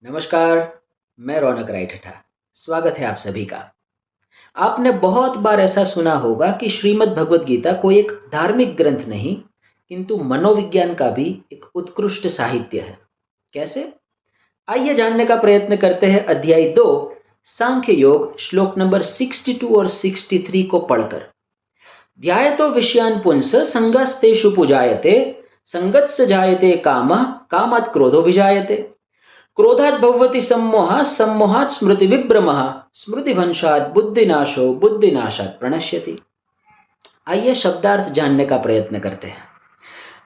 नमस्कार। मैं रौनक रायठठा। स्वागत है आप सभी का। आपने बहुत बार ऐसा सुना होगा कि श्रीमद् भगवत गीता कोई एक धार्मिक ग्रंथ नहीं किंतु मनोविज्ञान का भी एक उत्कृष्ट साहित्य है। कैसे? आइए जानने का प्रयत्न करते हैं अध्याय 2 सांख्य योग श्लोक नंबर 62 और 63 को पढ़कर। ध्यायतो विषयान् पुंस संगस्तेषु पुजायते संगत्स जायते कामः कामात् क्रोधो विजायते क्रोधात् भवति सम्मोहः सम्मोहात् स्मृति विभ्रमः स्मृतिभंशात् बुद्धिनाशो बुद्धिनाशात् प्रणश्यति। आइए शब्दार्थ जानने का प्रयत्न करते हैं।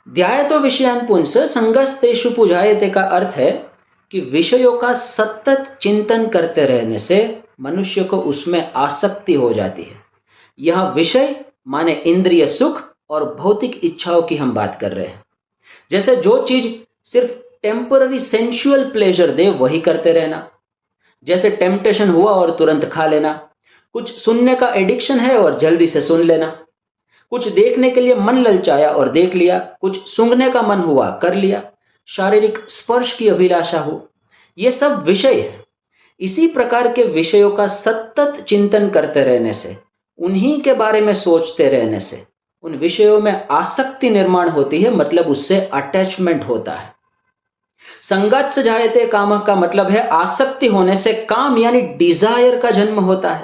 ध्यायतो विषयान् पुंस संगस्तेषु पुजायते का अर्थ है कि विषयों का सतत चिंतन करते रहने से मनुष्य को उसमें आसक्ति हो जाती है। यह विषय माने इंद्रिय सुख और भौतिक इच्छाओं की हम बात कर रहे हैं। जैसे जो चीज सिर्फ टेम्पररी सेंसुअल प्लेजर दे वही करते रहना, जैसे टेम्पटेशन हुआ और तुरंत खा लेना, कुछ सुनने का एडिक्शन है और जल्दी से सुन लेना, कुछ देखने के लिए मन ललचाया और देख लिया, कुछ सूंघने का मन हुआ कर लिया, शारीरिक स्पर्श की अभिलाषा हो, ये सब विषय है। इसी प्रकार के विषयों का सतत चिंतन करते रहने से, उन्हीं के बारे में सोचते रहने से उन विषयों में आसक्ति निर्माण होती है, मतलब उससे अटैचमेंट होता है। संगत से जायते काम का मतलब है आसक्ति होने से काम यानी डिजायर का जन्म होता है।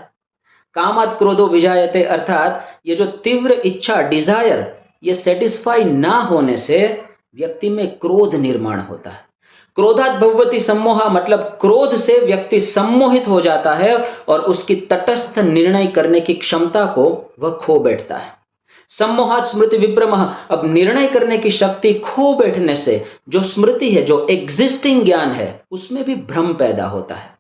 कामात् क्रोधो विजायते अर्थात ये जो तीव्र इच्छा डिजायर ये सेटिस्फाई ना होने से व्यक्ति में क्रोध निर्माण होता है। क्रोधात् भवति सम्मोहा मतलब क्रोध से व्यक्ति सम्मोहित हो जाता है और उसकी तटस्थ निर्णय करने की क्षमता को वह खो बैठता है। सम्मोहात् स्मृति विभ्रमः अब निर्णय करने की शक्ति खो बैठने से जो स्मृति है, जो एग्जिस्टिंग ज्ञान है, उसमें भी भ्रम पैदा होता है।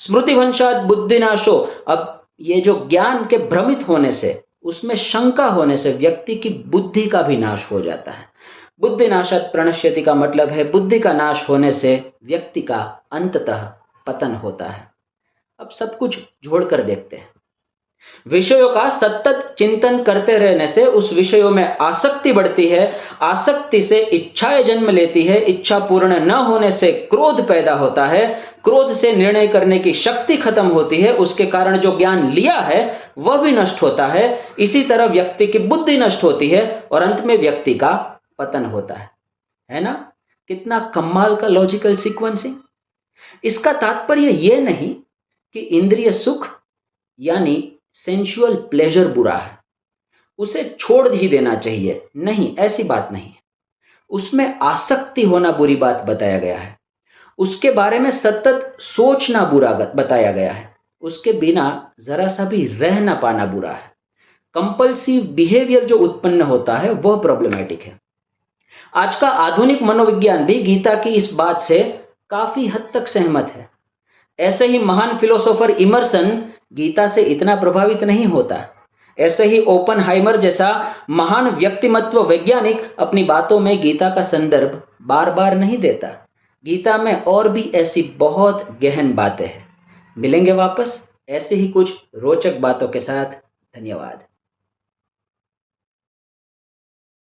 स्मृतिभंशात् बुद्धिनाशो अब ये जो ज्ञान के भ्रमित होने से, उसमें शंका होने से व्यक्ति की बुद्धि का भी नाश हो जाता है। बुद्धिनाशात् प्रणश्यति का मतलब है बुद्धि का नाश होने से व्यक्ति का अंततः पतन होता है। अब सब कुछ जोड़कर देखते हैं। विषयों का सतत चिंतन करते रहने से उस विषयों में आसक्ति बढ़ती है, आसक्ति से इच्छाएं जन्म लेती है, इच्छा पूर्ण न होने से क्रोध पैदा होता है, क्रोध से निर्णय करने की शक्ति खत्म होती है, उसके कारण जो ज्ञान लिया है वह भी नष्ट होता है। इसी तरह व्यक्ति की बुद्धि नष्ट होती है और अंत में व्यक्ति का पतन होता है ना? कितना कमाल का लॉजिकल सीक्वेंसिंग। इसका तात्पर्य यह नहीं कि इंद्रिय सुख यानी सेंसुअल प्लेजर बुरा है, उसे छोड़ ही देना चाहिए, नहीं, ऐसी बात नहीं है। उसमें आसक्ति होना बुरी बात बताया गया है, उसके बारे में सतत सोचना बुरा बताया गया है, उसके बिना जरा सा भी रह ना पाना बुरा है। कंपल्सिव बिहेवियर जो उत्पन्न होता है वह प्रॉब्लमैटिक है। आज का आधुनिक मनोविज्ञान भी गीता की इस बात से काफी हद तक सहमत है। ऐसे ही महान फिलोसोफर इमर्सन गीता से इतना प्रभावित नहीं होता। ऐसे ही ओपनहाइमर जैसा महान व्यक्तिमत्व वैज्ञानिक अपनी बातों में गीता का संदर्भ बार बार नहीं देता। गीता में और भी ऐसी बहुत गहन बातें हैं। मिलेंगे वापस ऐसे ही कुछ रोचक बातों के साथ। धन्यवाद।